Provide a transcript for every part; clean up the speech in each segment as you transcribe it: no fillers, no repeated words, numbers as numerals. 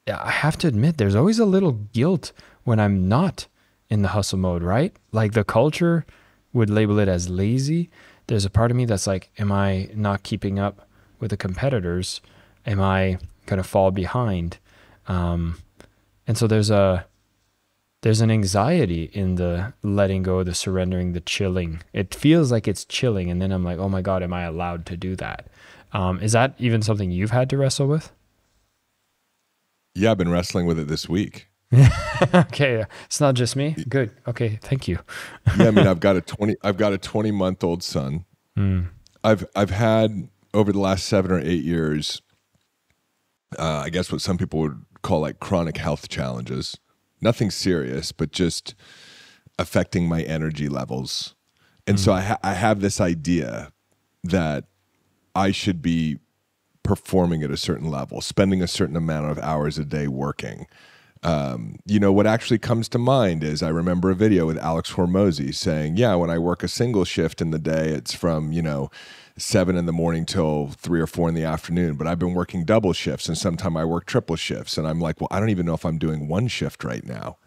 I have to admit, there's always a little guilt when I'm not in the hustle mode, right? Like the culture would label it as lazy. There's a part of me that's like, am I not keeping up with the competitors? Am I going to fall behind? And so there's an anxiety in the letting go, the surrendering, the chilling. It feels like it's chilling. And then I'm like, oh my God, am I allowed to do that? Is that even something you've had to wrestle with? Yeah, I've been wrestling with it this week. Okay. It's not just me. Good. Okay. Thank you. Yeah, I mean, I've got a 20-month-old son. Mm. I've had over the last 7 or 8 years, I guess what some people would call like chronic health challenges. Nothing serious, but just affecting my energy levels. And so I have this idea that I should be performing at a certain level, spending a certain amount of hours a day working. What actually comes to mind is I remember a video with Alex Hormozy saying, yeah, when I work a single shift in the day, it's from, 7 in the morning till 3 or 4 in the afternoon. But I've been working double shifts and sometimes I work triple shifts. And I'm like, well, I don't even know if I'm doing one shift right now.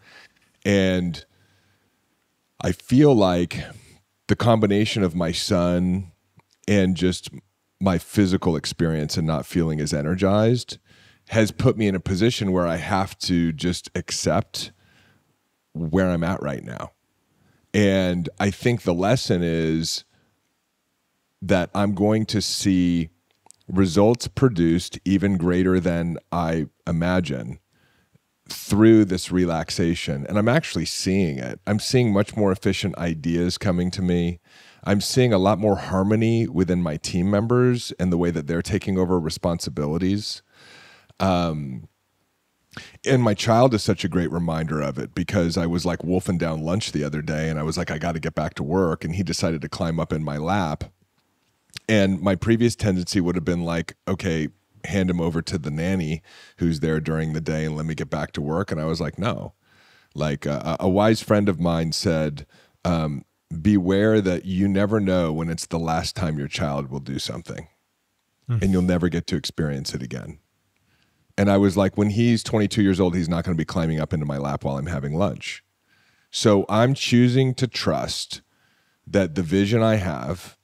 And I feel like the combination of my son and just my physical experience and not feeling as energized has put me in a position where I have to just accept where I'm at right now. And I think the lesson is that I'm going to see results produced even greater than I imagine through this relaxation. And I'm actually seeing it. I'm seeing much more efficient ideas coming to me. I'm seeing a lot more harmony within my team members and the way that they're taking over responsibilities. And my child is such a great reminder of it, because I was like wolfing down lunch the other day and I was like, I got to get back to work. And he decided to climb up in my lap. And my previous tendency would have been like, okay, hand him over to the nanny who's there during the day and let me get back to work. And I was like, no. Like a wise friend of mine said, beware that you never know when it's the last time your child will do something and you'll never get to experience it again. And I was like, when he's 22 years old, he's not going to be climbing up into my lap while I'm having lunch. So I'm choosing to trust that the vision I have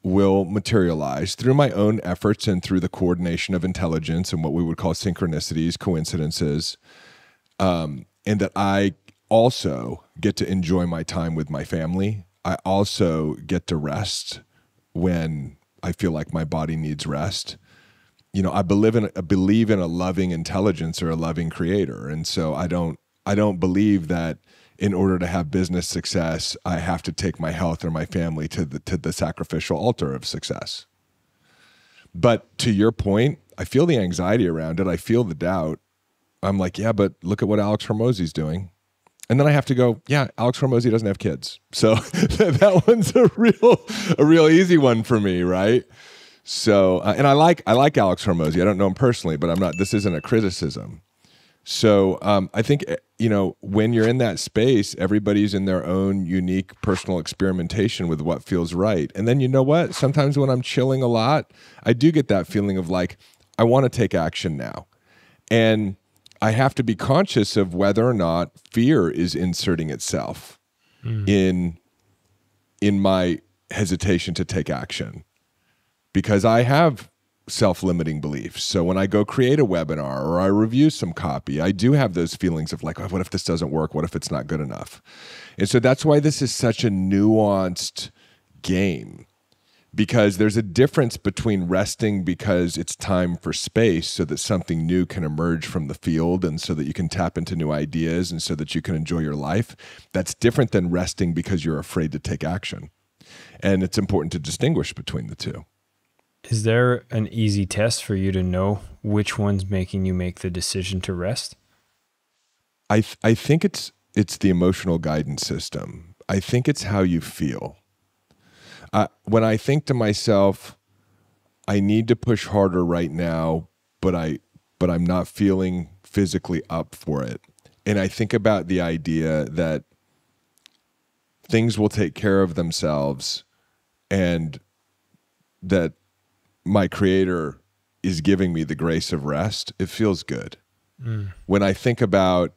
will materialize through my own efforts and through the coordination of intelligence and what we would call synchronicities, coincidences, and that I also get to enjoy my time with my family. I also get to rest when I feel like my body needs rest. I believe in a loving intelligence or a loving creator, and so I don't believe that in order to have business success, I have to take my health or my family to the sacrificial altar of success. But to your point, I feel the anxiety around it. I feel the doubt. I'm like, yeah, but look at what Alex Hormozy's doing. And then I have to go, yeah, Alex Hormozy doesn't have kids. So that one's a real easy one for me, right? So, and I like Alex Hormozy. I don't know him personally, but this isn't a criticism. So I think, when you're in that space, everybody's in their own unique personal experimentation with what feels right. And then you know what? Sometimes when I'm chilling a lot, I do get that feeling of like, I want to take action now. And I have to be conscious of whether or not fear is inserting itself in my hesitation to take action. Because I have self-limiting beliefs. So when I go create a webinar or I review some copy, I do have those feelings of like, oh, what if this doesn't work? What if it's not good enough? And so that's why this is such a nuanced game, because there's a difference between resting because it's time for space so that something new can emerge from the field and so that you can tap into new ideas and so that you can enjoy your life. That's different than resting because you're afraid to take action. And it's important to distinguish between the two. Is there an easy test for you to know which one's making you make the decision to rest? I think it's the emotional guidance system. I think it's how you feel. When I think to myself, I need to push harder right now, but I'm not feeling physically up for it. And I think about the idea that things will take care of themselves and that my creator is giving me the grace of rest. It feels good. When I think about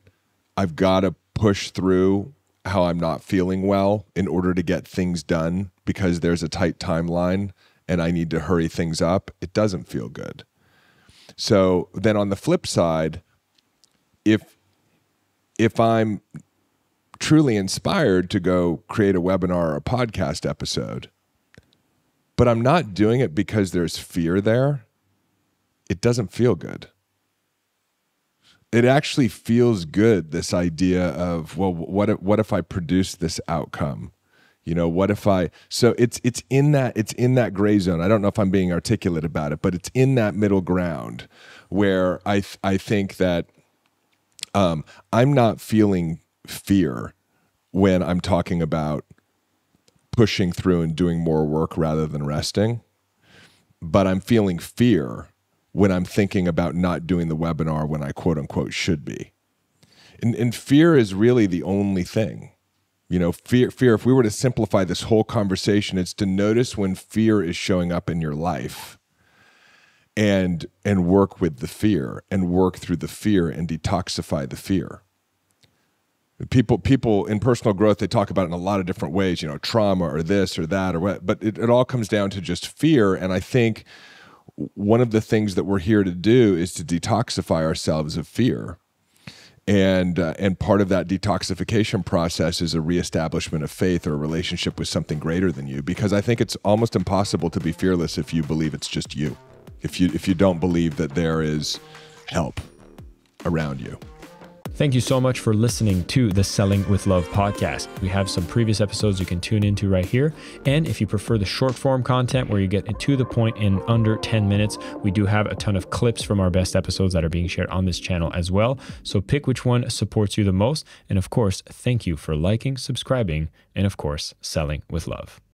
I've got to push through how I'm not feeling well in order to get things done because there's a tight timeline and I need to hurry things up, it doesn't feel good. So then on the flip side, if I'm truly inspired to go create a webinar or a podcast episode, but I'm not doing it because there's fear there, it doesn't feel good. It actually feels good, this idea of, well, what if I produce this outcome? You know, what if I, so it's in that gray zone. I don't know if I'm being articulate about it, but it's in that middle ground where I think that I'm not feeling fear when I'm talking about pushing through and doing more work rather than resting, but I'm feeling fear when I'm thinking about not doing the webinar when I quote unquote should be. And fear is really the only thing. You know, fear, if we were to simplify this whole conversation, it's to notice when fear is showing up in your life and work with the fear and work through the fear and detoxify the fear. People in personal growth, they talk about it in a lot of different ways, you know, trauma or this or that or what, but it all comes down to just fear. And I think one of the things that we're here to do is to detoxify ourselves of fear. And part of that detoxification process is a reestablishment of faith or a relationship with something greater than you, because I think it's almost impossible to be fearless if you believe it's just you. If you don't believe that there is help around you. Thank you so much for listening to the Selling with Love podcast. We have some previous episodes you can tune into right here. And if you prefer the short form content where you get to the point in under 10 minutes, we do have a ton of clips from our best episodes that are being shared on this channel as well. So pick which one supports you the most. And of course, thank you for liking, subscribing, and of course, selling with love.